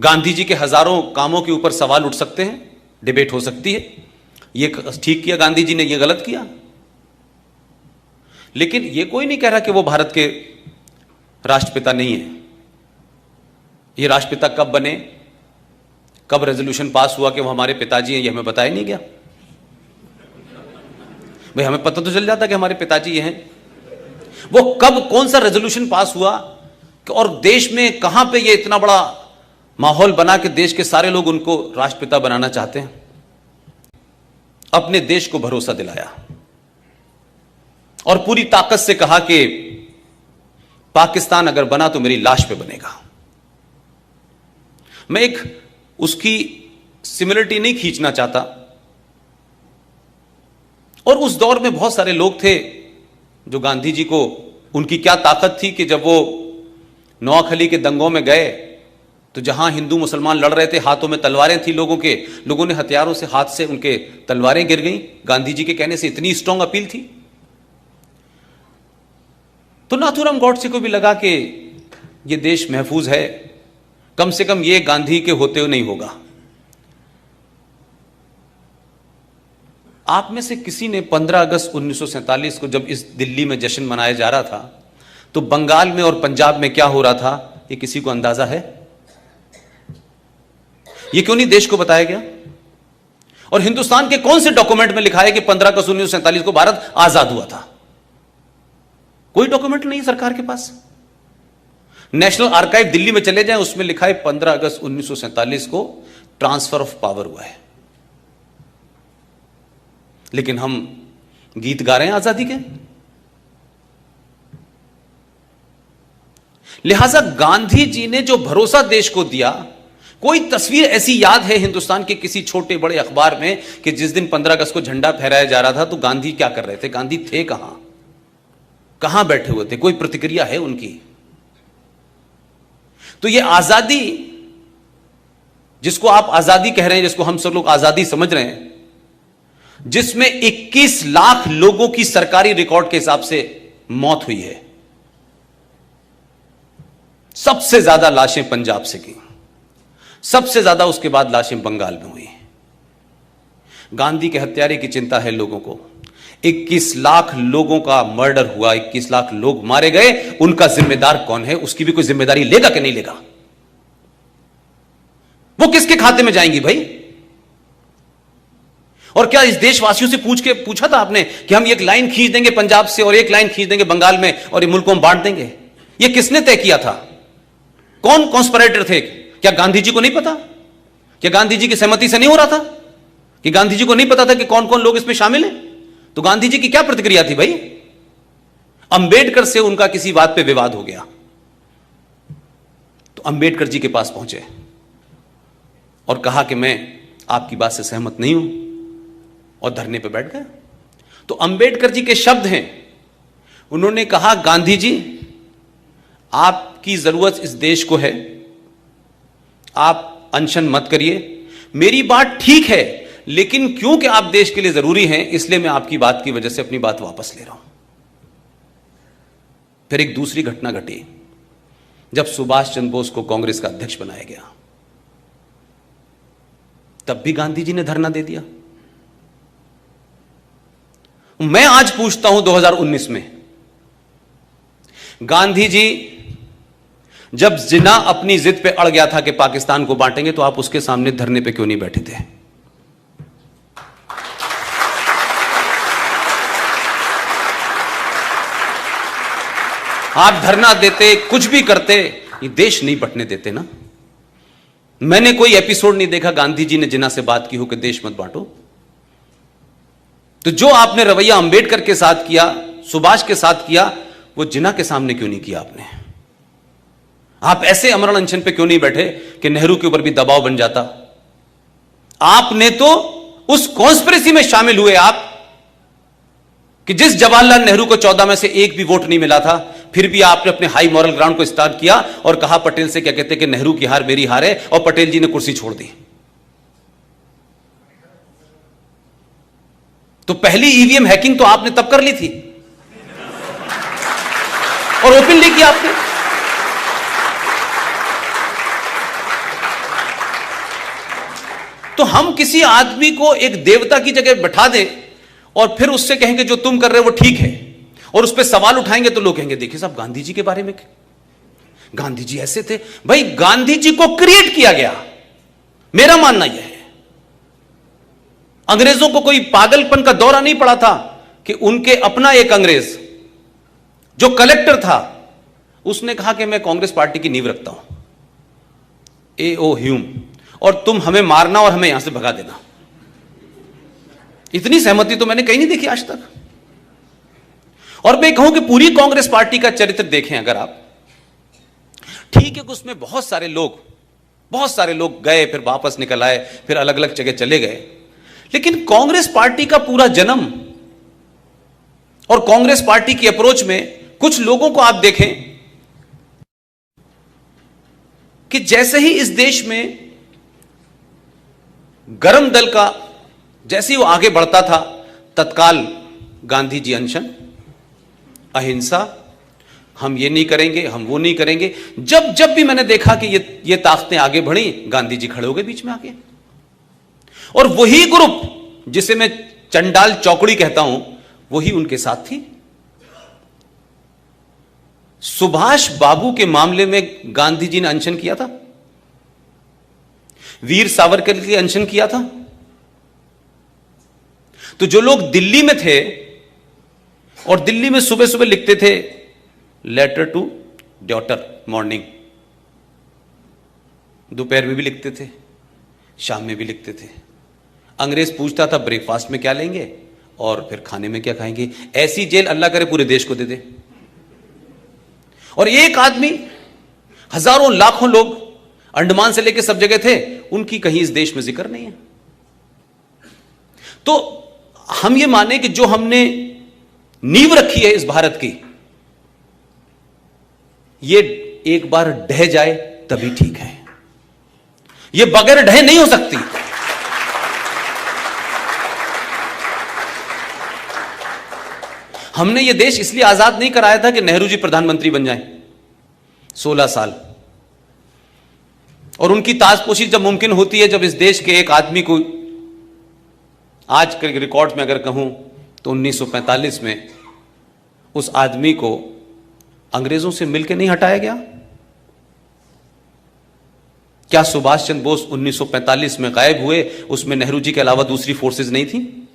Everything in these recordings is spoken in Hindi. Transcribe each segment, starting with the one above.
गांधी जी के हजारों कामों के ऊपर सवाल उठ सकते हैं, डिबेट हो सकती है, ये ठीक किया गांधी जी ने, ये गलत किया। लेकिन ये कोई नहीं कह रहा कि वो भारत के राष्ट्रपिता नहीं है। ये राष्ट्रपिता कब बने, कब रेजोल्यूशन पास हुआ कि वो हमारे पिताजी हैं, ये हमें बताया नहीं गया। भाई हमें पता तो चल जाता कि हमारे पिताजी ये हैं। वो कब, कौन सा रेजोल्यूशन पास हुआ और देश में कहां पे ये इतना बड़ा माहौल बना कि देश के सारे लोग उनको राष्ट्रपिता बनाना चाहते हैं। अपने देश को भरोसा दिलाया और पूरी ताकत से कहा कि पाकिस्तान अगर बना तो मेरी लाश पे बनेगा। मैं एक उसकी सिमिलरिटी नहीं खींचना चाहता, और उस दौर में बहुत सारे लोग थे जो गांधी जी को, उनकी क्या ताकत थी कि जब वो नोआखली के दंगों में गए तो जहां हिंदू मुसलमान लड़ रहे थे, हाथों में तलवारें थी लोगों के, लोगों ने हथियारों से, हाथ से उनके तलवारें गिर गईं। गांधी जी के कहने से इतनी स्ट्रांग अपील थी। तो नाथूराम गॉडसे को भी लगा कि ये देश महफूज है, कम से कम ये गांधी के होते हुए नहीं होगा। आप में से किसी ने 15 अगस्त 1947 को जब इस दिल्ली में जश्न मनाया जा रहा था तो बंगाल में और पंजाब में क्या हो रहा था, ये किसी को अंदाजा है? ये क्यों नहीं देश को बताया गया? और हिंदुस्तान के कौन से डॉक्यूमेंट में लिखा है कि 15 अगस्त 1947 को भारत आजाद हुआ था? कोई डॉक्यूमेंट नहीं सरकार के पास। नेशनल आर्काइव दिल्ली में चले जाएं, उसमें लिखा है 15 अगस्त 1947 को ट्रांसफर ऑफ पावर हुआ है। लेकिन हम गीत गा रहे हैं आजादी के। लिहाजा गांधी जी ने जो भरोसा देश को दिया, कोई तस्वीर ऐसी याद है हिंदुस्तान के किसी छोटे बड़े अखबार में कि जिस दिन 15 अगस्त को झंडा फहराया जा रहा था तो गांधी क्या कर रहे थे? गांधी थे कहां, कहां बैठे हुए थे? कोई प्रतिक्रिया है उनकी? तो ये आजादी, जिसको आप आजादी कह रहे हैं, जिसको हम सब लोग आजादी समझ रहे हैं, जिसमें 21 लाख लोगों की सरकारी रिकॉर्ड के हिसाब से मौत हुई है, सबसे ज्यादा लाशें पंजाब से की, सबसे ज्यादा उसके बाद लाशें बंगाल में हुई। गांधी के हत्यारे की चिंता है लोगों को। 21 लाख लोगों का मर्डर हुआ, 21 लाख लोग मारे गए, उनका जिम्मेदार कौन है? उसकी भी कोई जिम्मेदारी लेगा कि नहीं लेगा? वो किसके खाते में जाएंगी भाई? और क्या इस देशवासियों से पूछा था आपने कि हम एक लाइन खींच देंगे पंजाब से और एक लाइन खींच देंगे बंगाल में और ये मुल्क को हम बांट देंगे? ये किसने तय किया था? कौन कॉन्स्पिरेटर थे? क्या गांधी जी को नहीं पता? क्या गांधी जी की सहमति से नहीं हो रहा था? कि गांधी जी को नहीं पता था कि कौन कौन लोग इसमें शामिल हैं? तो गांधी जी की क्या प्रतिक्रिया थी भाई? अंबेडकर से उनका किसी बात पे विवाद हो गया तो अंबेडकर जी के पास पहुंचे और कहा कि मैं आपकी बात से सहमत नहीं हूं, और धरने पे बैठ गए। तो अंबेडकर जी के शब्द हैं, उन्होंने कहा, गांधी जी आपकी जरूरत इस देश को है, आप अनशन मत करिए, मेरी बात ठीक है, लेकिन क्योंकि आप देश के लिए जरूरी हैं इसलिए मैं आपकी बात की वजह से अपनी बात वापस ले रहा हूं। फिर एक दूसरी घटना घटी जब सुभाष चंद्र बोस को कांग्रेस का अध्यक्ष बनाया गया, तब भी गांधी जी ने धरना दे दिया। मैं आज पूछता हूं 2019 में, गांधी जी जब जिन्ना अपनी जिद पे अड़ गया था कि पाकिस्तान को बांटेंगे, तो आप उसके सामने धरने पे क्यों नहीं बैठे थे? आप धरना देते, कुछ भी करते, ये देश नहीं बंटने देते ना। मैंने कोई एपिसोड नहीं देखा गांधी जी ने जिन्ना से बात की हो कि देश मत बांटो। तो जो आपने रवैया अंबेडकर के साथ किया, सुभाष के साथ किया, वो जिन्ना के सामने क्यों नहीं किया आपने? आप ऐसे अमरण अनशन पे क्यों नहीं बैठे कि नेहरू के ऊपर भी दबाव बन जाता? आपने तो उस कॉन्स्पिरेसी में शामिल हुए आप कि जिस जवाहरलाल नेहरू को 14 में से एक भी वोट नहीं मिला था, फिर भी आपने अपने हाई मॉरल ग्राउंड को स्टार्ट किया और कहा पटेल से, क्या कहते कि नेहरू की हार मेरी हार है, और पटेल जी ने कुर्सी छोड़ दी। तो पहली ईवीएम हैकिंग तो आपने तब कर ली थी और ओपनली किया आपने। तो हम किसी आदमी को एक देवता की जगह बैठा दें और फिर उससे कहेंगे जो तुम कर रहे हो वो ठीक है, और उस पर सवाल उठाएंगे तो लोग कहेंगे देखिए साहब गांधी जी के बारे में, गांधी जी ऐसे थे। भाई गांधी जी को क्रिएट किया गया, मेरा मानना यह है। अंग्रेजों को कोई पागलपन का दौरा नहीं पड़ा था कि उनके अपना एक अंग्रेज जो कलेक्टर था उसने कहा कि मैं कांग्रेस पार्टी की नींव रखता हूं, A.O. ह्यूम, और तुम हमें मारना और हमें यहां से भगा देना। इतनी सहमति तो मैंने कहीं नहीं देखी आज तक। और मैं कहूं कि पूरी कांग्रेस पार्टी का चरित्र देखें अगर आप, ठीक है कि उसमें बहुत सारे लोग गए, फिर वापस निकल आए, फिर अलग अलग जगह चले गए, लेकिन कांग्रेस पार्टी का पूरा जन्म और कांग्रेस पार्टी की अप्रोच में कुछ लोगों को आप देखें कि जैसे ही इस देश में गरम दल का जैसे ही वो आगे बढ़ता था, तत्काल गांधी जी अनशन, अहिंसा, हम ये नहीं करेंगे, हम वो नहीं करेंगे। जब जब भी मैंने देखा कि ये ताकतें आगे बढ़ी, गांधी जी खड़े हो गए बीच में आके। और वही ग्रुप जिसे मैं चंडाल चौकड़ी कहता हूं, वही उनके साथ थी। सुभाष बाबू के मामले में गांधी जी ने अनशन किया था, वीर सावरकर के लिए अनशन किया था। तो जो लोग दिल्ली में थे और दिल्ली में सुबह सुबह लिखते थे लेटर टू डॉटर मॉर्निंग, दोपहर में भी लिखते थे, शाम में भी लिखते थे। अंग्रेज पूछता था ब्रेकफास्ट में क्या लेंगे और फिर खाने में क्या खाएंगे। ऐसी जेल अल्लाह करे पूरे देश को दे दे। और एक आदमी, हजारों लाखों लोग अंडमान से लेकर सब जगह थे, उनकी कहीं इस देश में जिक्र नहीं है। तो हम ये माने कि जो हमने नींव रखी है इस भारत की, ये एक बार ढह जाए तभी ठीक है, ये बगैर ढहे नहीं हो सकती। हमने ये देश इसलिए आजाद नहीं कराया था कि नेहरू जी प्रधानमंत्री बन जाएं 16 साल, और उनकी ताजपोशी जब मुमकिन होती है जब इस देश के एक आदमी को, आज के रिकॉर्ड में अगर कहूं तो 1945 में उस आदमी को अंग्रेजों से मिलकर नहीं हटाया गया। क्या सुभाष चंद्र बोस 1945 में गायब हुए, उसमें नेहरू जी के अलावा दूसरी फोर्सेस नहीं थी?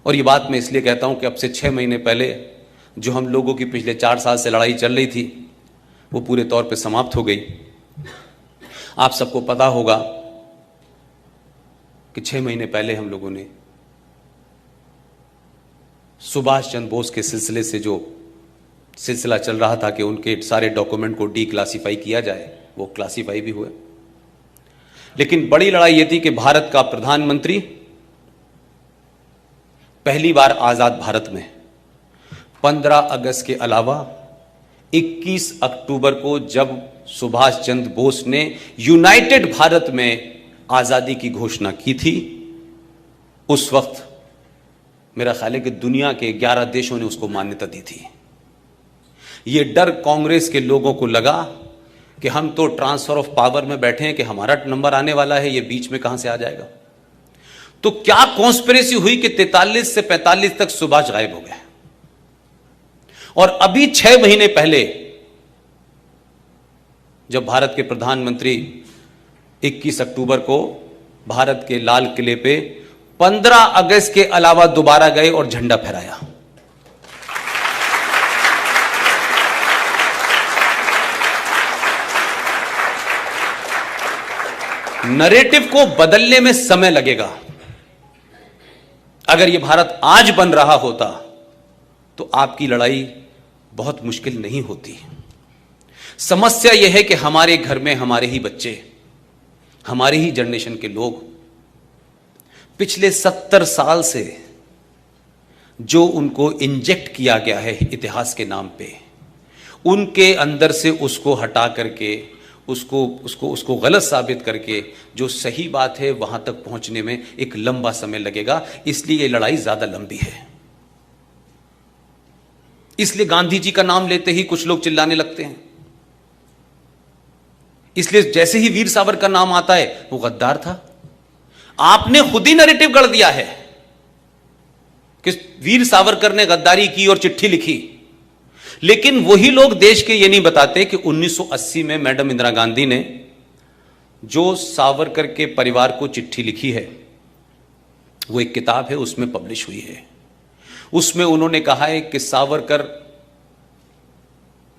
और ये बात मैं इसलिए कहता हूं कि अब से 6 महीने पहले जो हम लोगों की पिछले 4 साल से लड़ाई चल रही थी वो पूरे तौर पे समाप्त हो गई। आप सबको पता होगा कि 6 महीने पहले हम लोगों ने सुभाष चंद्र बोस के सिलसिले से जो सिलसिला चल रहा था कि उनके सारे डॉक्यूमेंट को डीक्लासिफाई किया जाए, वो क्लासिफाई भी हुए। लेकिन बड़ी लड़ाई ये थी कि भारत का प्रधानमंत्री पहली बार आजाद भारत में 15 अगस्त के अलावा 21 अक्टूबर को जब सुभाष चंद्र बोस ने यूनाइटेड भारत में आजादी की घोषणा की थी, उस वक्त मेरा ख्याल है कि दुनिया के 11 देशों ने उसको मान्यता दी थी। यह डर कांग्रेस के लोगों को लगा कि हम तो ट्रांसफर ऑफ पावर में बैठे हैं कि हमारा नंबर आने वाला है, ये बीच में कहां से आ जाएगा। तो क्या कॉन्स्पिरेसी हुई कि 43 से 45 तक सुभाष गायब हो गए, और अभी 6 महीने पहले जब भारत के प्रधानमंत्री 21 अक्टूबर को भारत के लाल किले पे 15 अगस्त के अलावा दोबारा गए और झंडा फहराया। नरेटिव को बदलने में समय लगेगा। अगर यह भारत आज बन रहा होता तो आपकी लड़ाई बहुत मुश्किल नहीं होती। समस्या यह है कि हमारे घर में हमारे ही बच्चे, हमारी ही जनरेशन के लोग पिछले 70 साल से जो उनको इंजेक्ट किया गया है इतिहास के नाम पे, उनके अंदर से उसको हटा करके उसको गलत साबित करके जो सही बात है वहां तक पहुंचने में एक लंबा समय लगेगा। इसलिए ये लड़ाई ज्यादा लंबी है। इसलिए गांधी जी का नाम लेते ही कुछ लोग चिल्लाने लगते हैं। इसलिए जैसे ही वीर सावरकर का नाम आता है वो गद्दार था, आपने खुद ही नैरेटिव गढ़ दिया है कि वीर सावरकर ने गद्दारी की और चिट्ठी लिखी, लेकिन वही लोग देश के ये नहीं बताते कि 1980 में मैडम इंदिरा गांधी ने जो सावरकर के परिवार को चिट्ठी लिखी है, वो एक किताब है, उसमें पब्लिश हुई है। उसमें उन्होंने कहा है कि सावरकर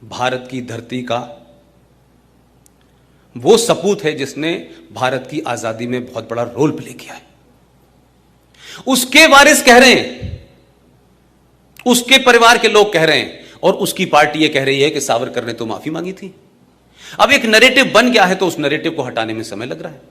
भारत की धरती का वो सपूत है जिसने भारत की आजादी में बहुत बड़ा रोल प्ले किया है। उसके वारिस कह रहे हैं, उसके परिवार के लोग कह रहे हैं, और उसकी पार्टी ये कह रही है कि सावरकर ने तो माफी मांगी थी। अब एक नैरेटिव बन गया है, तो उस नैरेटिव को हटाने में समय लग रहा है।